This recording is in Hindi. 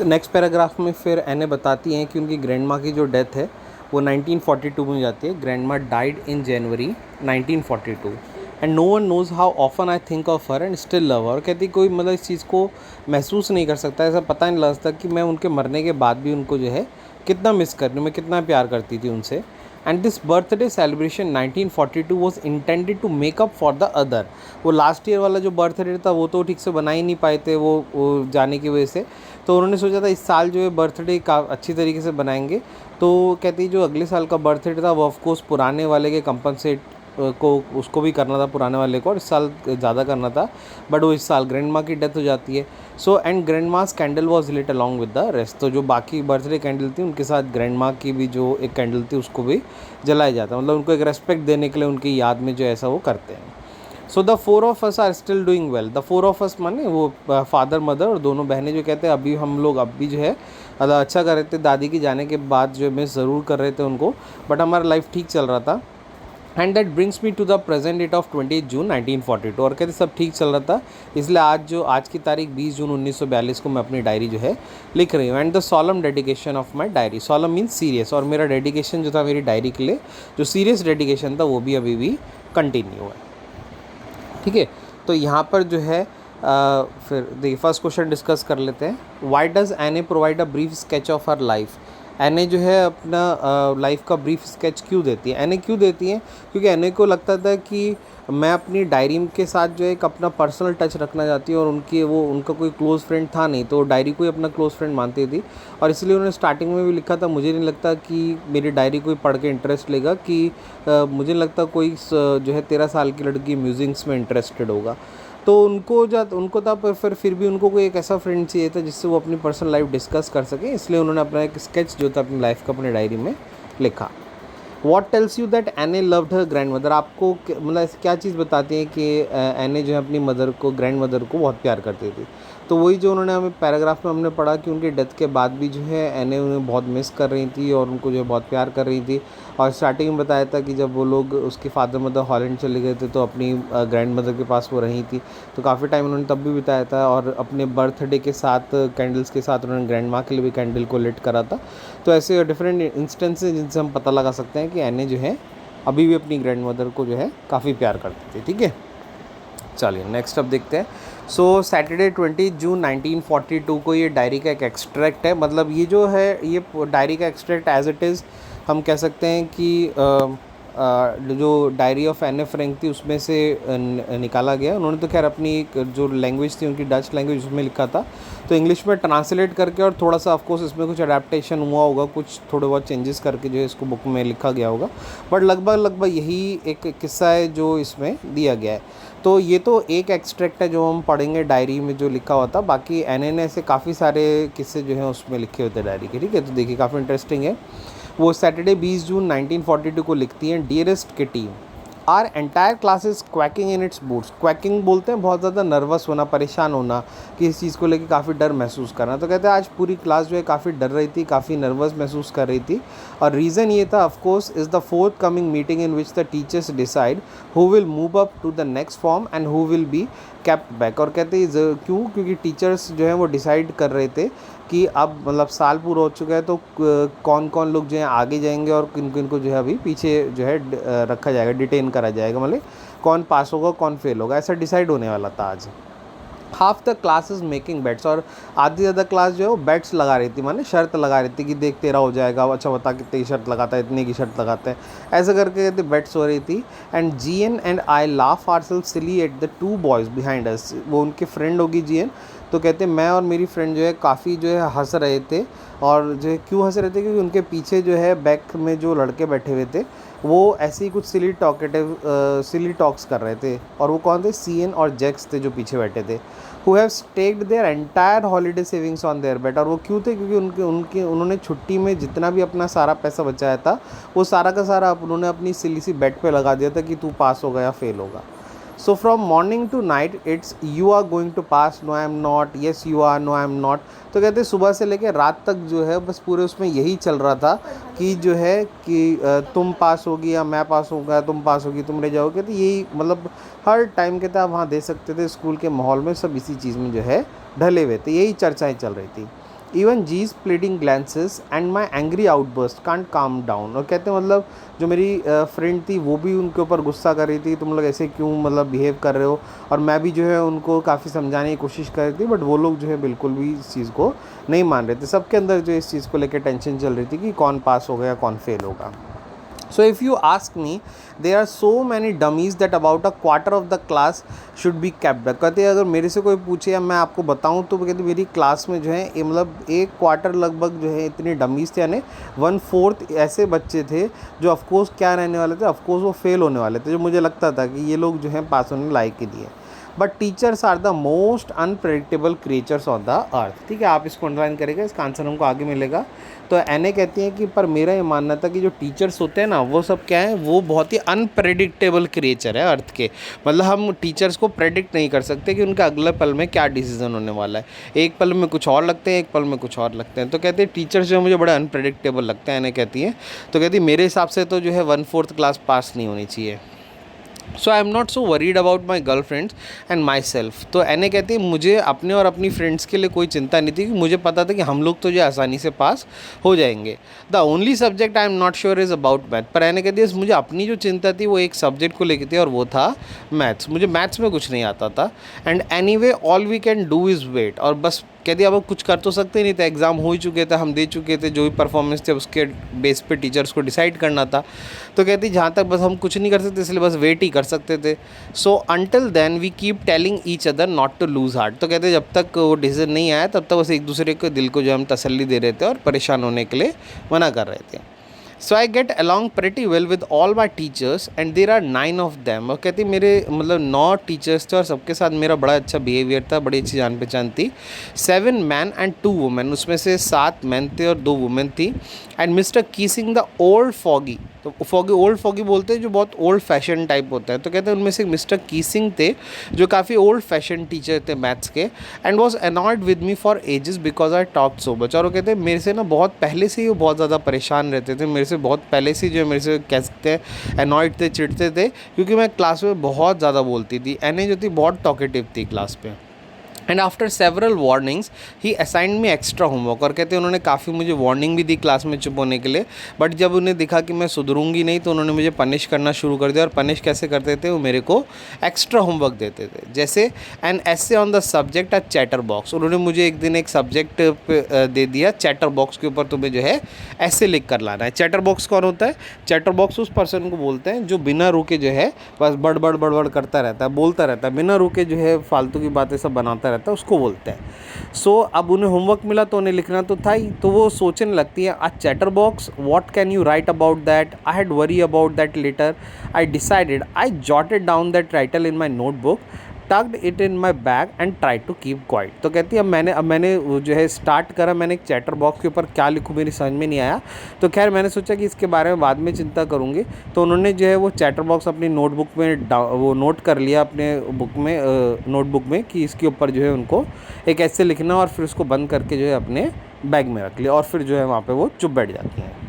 तो नेक्स्ट पैराग्राफ में फिर एने बताती हैं कि उनकी ग्रैंड माँ की जो डेथ है वो 1942 में जाती है। Grandma died in January 1942 and no one knows how often I think of her and still love her. कहती कोई मतलब इस चीज़ को महसूस नहीं कर सकता, ऐसा पता नहीं लग सकता कि मैं उनके मरने के बाद भी उनको जो है कितना मिस कर रही हूँ, मैं कितना प्यार करती थी उनसे। And this birthday celebration 1942 was intended to make up for the other. वो लास्ट ईयर वाला जो बर्थडे था वो तो ठीक से बना ही नहीं पाए थे वो जाने की वजह से, तो उन्होंने सोचा था इस साल जो है बर्थडे का अच्छी तरीके से बनाएंगे। तो कहती जो अगले साल का बर्थडे था वो ऑफकोर्स पुराने वाले के कंपनसेट को उसको भी करना था पुराने वाले को, और इस साल ज़्यादा करना था, बट वो इस साल ग्रैंड माँ की डेथ हो जाती है। So and grandma's candle was lit along with the rest. तो जो बाकी बर्थडे कैंडल थी उनके साथ ग्रैंड माँ की भी जो एक कैंडल थी उसको भी जलाया जाता है, मतलब उनको एक रेस्पेक्ट देने के लिए उनकी याद में जो ऐसा वो करते हैं। So the four of us are still doing well. The four of us माने वो फादर मदर और दोनों बहनें जो कहते हैं अभी हम लोग अब भी जो है अच्छा कर रहे थे, दादी के जाने के बाद जो मिस ज़रूर कर रहे थे उनको, बट हमारा लाइफ ठीक चल रहा था। And that brings me to the present date of 20 June 1942। और कहते सब ठीक चल रहा था, इसलिए आज की तारीख 20 जून 1942 को मैं अपनी डायरी जो है लिख रही हूँ। And the solemn dedication of my diary, solemn means serious, और मेरा डेडिकेशन जो था मेरी डायरी के लिए जो सीरियस डेडिकेशन था वो भी अभी भी कंटिन्यू है। ठीक है, तो यहाँ पर जो है फिर देखिए फर्स्ट क्वेश्चन डिस्कस कर लेते हैं। वाई डज़ एने provide a brief sketch of her life. एने जो है अपना लाइफ का ब्रीफ स्केच क्यों देती है, एने क्यों देती हैं, क्योंकि एने को लगता था कि मैं अपनी डायरी के साथ जो है एक अपना पर्सनल टच रखना चाहती हूँ, और उनका कोई क्लोज़ फ्रेंड था नहीं, तो डायरी को ही अपना क्लोज़ फ्रेंड मानती थी, और इसलिए उन्होंने स्टार्टिंग में भी लिखा था मुझे नहीं लगता कि मेरी डायरी कोई पढ़ के इंटरेस्ट लेगा, कि मुझे नहीं लगता कोई जो है 13 साल की लड़की म्यूजिक्स में इंटरेस्टेड होगा। तो उनको था, पर फिर भी उनको कोई एक ऐसा फ्रेंड चाहिए था जिससे वो अपनी पर्सनल लाइफ डिस्कस कर सकें, इसलिए उन्होंने अपना एक स्केच जो था अपनी लाइफ का अपनी डायरी में लिखा। वॉट टेल्स यू दैट एने लव्ड हर ग्रैंड मदर। आपको मतलब ऐसी क्या चीज़ बताती है कि एने जो है अपनी मदर को, ग्रैंड मदर को बहुत प्यार करती थी। तो वही जो उन्होंने हमें पैराग्राफ में हमने पढ़ा कि उनकी डेथ के बाद भी जो है एने उन्हें बहुत मिस कर रही थी और उनको जो है बहुत प्यार कर रही थी। और स्टार्टिंग में बताया था कि जब वो लोग उसके फादर मदर हॉलैंड चले गए थे तो अपनी ग्रैंड मदर के पास वो रही थी, तो काफ़ी टाइम उन्होंने तब भी बिताया था, और अपने बर्थडे के साथ कैंडल्स के साथ उन्होंने ग्रैंड माँ के लिए भी कैंडल को लिट करा था। तो ऐसे डिफरेंट इंस्टेंसेस जिनसे हम पता लगा सकते हैं कि एने जो है अभी भी अपनी ग्रैंड मदर को जो है काफ़ी प्यार करती थी। ठीक है, चलिए नेक्स्ट अब देखते हैं। सो सैटरडे 20 जून 1942 को ये डायरी का एक एक्सट्रैक्ट है, मतलब ये जो है ये डायरी का एक्सट्रैक्ट एज इट इज़ हम कह सकते हैं कि जो डायरी ऑफ एने फ्रैंक थी उसमें से निकाला गया। उन्होंने तो खैर अपनी जो लैंग्वेज थी उनकी डच लैंग्वेज उसमें लिखा था, तो इंग्लिश में ट्रांसलेट करके और थोड़ा सा ऑफकोर्स इसमें कुछ अडेप्टेशन हुआ होगा, कुछ थोड़े बहुत चेंजेस करके जो है इसको बुक में लिखा गया होगा, बट लगभग यही एक किस्सा है जो इसमें दिया गया है। तो ये तो एक एक्सट्रैक्ट है जो हम पढ़ेंगे डायरी में जो लिखा हुआ था, बाकी एने ने ऐसे काफ़ी सारे किस्से जो हैं उसमें लिखे होते हैं डायरी के। ठीक है, तो देखिए काफ़ी इंटरेस्टिंग है। वो सैटरडे 20 जून 1942 को लिखती हैं, dearest Kitty, our entire class is quaking in its boots. Quaking बोलते हैं बहुत ज़्यादा नर्वस होना, परेशान होना, कि इस चीज़ को लेकर काफ़ी डर महसूस करना। तो कहते हैं आज पूरी क्लास जो है काफ़ी डर रही थी, काफ़ी नर्वस महसूस कर रही थी, और रीज़न ये था of course is the fourth coming meeting in which the teachers decide who will move up to the next form and who will be kept back. और कहते हैं क्योंकि टीचर्स जो हैं वो डिसाइड कर रहे थे कि अब मतलब साल पूरा हो चुका है, तो कौन कौन लोग जो हैं आगे जाएंगे और किन किन को जो है अभी पीछे जो है रखा जाएगा, डिटेन करा जाएगा, मतलब कौन पास होगा कौन फेल होगा, ऐसा डिसाइड होने वाला था आज। Half the class is making bets, और आधी ज़्यादा क्लास जो है वो बेट्स लगा रही थी, माने शर्त लगा रही थी कि देख तेरा हो जाएगा, अच्छा बता कितने की शर्त लगाता है, इतने की शर्त लगाता है, ऐसा करके कहते बेट्स हो रही थी। And GN and I laugh ourselves silly at the two boys behind us. वो उनके फ्रेंड होगी जीएन, तो कहते मैं और मेरी फ्रेंड जो है काफ़ी जो है हंस रहे थे, और जो है क्यों हंस रहे थे क्योंकि उनके पीछे जो है बैक में जो लड़के बैठे हुए थे वो ऐसे ही कुछ सिली टॉक्स कर रहे थे, और वो कौन थे, सीएन और जैक्स थे जो पीछे बैठे थे, who have staked their entire holiday savings on their bet. और वो क्यों थे, क्योंकि उन्होंने छुट्टी में जितना भी अपना सारा पैसा बचाया था वो सारा का सारा उन्होंने अपनी सिली सी बेट पे लगा दिया था कि तू पास होगा या फेल होगा। So from morning to night it's you are going to pass, no I am not, yes you are, no I am not. तो कहते सुबह से लेकर रात तक जो है बस पूरे उसमें यही चल रहा था कि जो है कि तुम पास होगी या मैं पास होगा, तुम पास होगी तुम रह जाओगे। तो यही मतलब हर टाइम कहते आप वहाँ दे सकते थे स्कूल के माहौल में सब इसी चीज़ में जो है ढले हुए थे, यही चर्चाएँ चल रही थी। Even G's pleading glances and my angry outbursts can't calm down. और कहते हैं मतलब जो मेरी फ्रेंड थी वो भी उनके ऊपर गुस्सा कर रही थी, तुम लोग ऐसे क्यों मतलब बिहेव कर रहे हो, और मैं भी जो है उनको काफ़ी समझाने की कोशिश कर रही थी, बट वो लोग जो है बिल्कुल भी इस चीज़ को नहीं मान रहे थे। सबके अंदर जो इस चीज़ को लेकर टेंशन चल रही थी कि कौन पास होगा या कौन फेल होगा। So if you ask me, there are so many dummies that about a quarter of the class should be kept back। कहते हैं अगर मेरे से कोई पूछे या मैं आपको बताऊं तो कहते मेरी क्लास में जो है ये मतलब एक क्वार्टर लगभग जो है इतने डमीज़ थे, यानी 1/4 ऐसे बच्चे थे जो ऑफकोर्स क्या रहने वाले थे, ऑफकोर्स वो फेल होने वाले थे, जो मुझे लगता था कि ये लोग जो हैं पास होने लायक ही नहीं है। But teachers are the most unpredictable creatures on the earth. ठीक है, आप इसको अंडरलाइन करेंगे, इसका आंसर हमको आगे मिलेगा। तो एने कहती हैं कि पर मेरा ये मानना था कि जो टीचर्स होते हैं ना वो सब क्या है, वो बहुत ही अनप्रेडिक्टेबल क्रिएचर है अर्थ के। मतलब हम टीचर्स को प्रेडिक्ट नहीं कर सकते कि उनका अगले पल में क्या डिसीजन होने वाला है। एक पल में कुछ और लगते हैं, एक पल में कुछ और लगते हैं। तो कहते हैं टीचर्स जो है मुझे बड़े अनप्रेडिक्टेबल लगते हैं, एने कहती हैं। तो कहती है मेरे हिसाब से तो जो है 1/4 क्लास पास नहीं होनी चाहिए। So I am not so worried about my girlfriends and myself. तो एने कहती है मुझे अपने और अपनी फ्रेंड्स के लिए कोई चिंता नहीं थी, कि मुझे पता था कि हम लोग तो जो आसानी से पास हो जाएंगे। The only subject I am not sure is about math. पर एने कहती है मुझे अपनी जो चिंता थी वो एक सब्जेक्ट को लेकर थी, और वो था मैथ्स। मुझे मैथ्स में कुछ नहीं आता था। And anyway all we can do is wait. और बस कहती अब कुछ कर तो सकते नहीं थे, एग्ज़ाम हो ही चुके थे, हम दे चुके थे, जो भी परफॉर्मेंस थे उसके बेस पे टीचर्स को डिसाइड करना था। तो कहती जहाँ तक बस हम कुछ नहीं कर सकते, इसलिए बस वेट ही कर सकते थे। So until then we keep telling each other not to lose heart. तो कहते जब तक वो डिसीजन नहीं आया तब तक बस एक दूसरे के दिल को जो हम तसल्ली दे रहे थे और परेशान होने के लिए मना कर रहे थे। So I get along pretty well with all my teachers and there are 9 of them. और कहती मेरे मतलब 9 टीचर्स थे और सबके साथ मेरा बड़ा अच्छा बिहेवियर था, बड़ी अच्छी जान पहचान थी। 7 मैन एंड 2 वुमेन, उसमें से 7 मैन थे और 2 वुमेन थी। And Mister Keesing the old fogey. तो फॉगी ओल्ड फॉगी बोलते हैं जो बहुत ओल्ड फैशन टाइप होता है। तो कहते हैं उनमें से मिस्टर कीसिंग थे जो काफ़ी ओल्ड फैशन टीचर थे मैथ्स के। And was annoyed with me for ages because I talk so much. और वो कहते हैं मेरे से ना बहुत पहले से ही वो बहुत ज़्यादा परेशान रहते थे, मेरे से बहुत पहले से जो है मेरे से कह सकते हैं अनॉयड थे, चिढ़ते थे, क्योंकि मैं क्लास में बहुत ज़्यादा बोलती थी। एने जो थी बहुत टॉकेटिव थी क्लास पे। And after several warnings he assigned me extra homework. और कहते हैं उन्होंने काफ़ी मुझे वार्निंग भी दी क्लास में चुप होने के लिए, बट जब उन्हें दिखा कि मैं सुधरूंगी नहीं तो उन्होंने मुझे पनिश करना शुरू कर दिया। और पनिश कैसे करते थे, वो मेरे को एक्स्ट्रा होमवर्क देते थे, जैसे an essay on the subject a chatter box. उन्होंने मुझे एक दिन एक सब्जेक्ट दे दिया, चैटर बॉक्स के ऊपर तुम्हें जो है ऐसे लिख कर लाना है। चैटर बॉक्स कौन होता है? चैटर बॉक्स उस पर्सन को बोलते हैं जो बिना रुके जो है बस बड़बड़ बड़बड़ करता रहता है, बोलता रहता है, बिना रुके जो है फालतू की बातें सब बनाता रहता है, उसको बोलते हैं। सो अब उन्हें होमवर्क मिला तो उन्हें लिखना तो था ही, तो वो सोचने लगती है, a chatterbox, what can you write about that? I had worry about that letter. I decided, I jotted down that title in my notebook, tugged it in my bag and try to keep quiet. तो कहती है अब मैंने जो है स्टार्ट करा, मैंने एक चैटर बॉक्स के ऊपर क्या लिखूँ मेरी समझ में नहीं आया। तो खैर मैंने सोचा कि इसके बारे में बाद में चिंता करूँगी। तो उन्होंने जो है वो चैटर बॉक्स अपनी नोटबुक में वो नोट कर लिया अपने बुक में, नोटबुक में, कि इसके ऊपर जो है उनको एक ऐसे लिखना, और फिर उसको बंद करके जो है अपने बैग में रख लिया, और फिर जो है वहाँ पर वो चुप बैठ जाती हैं।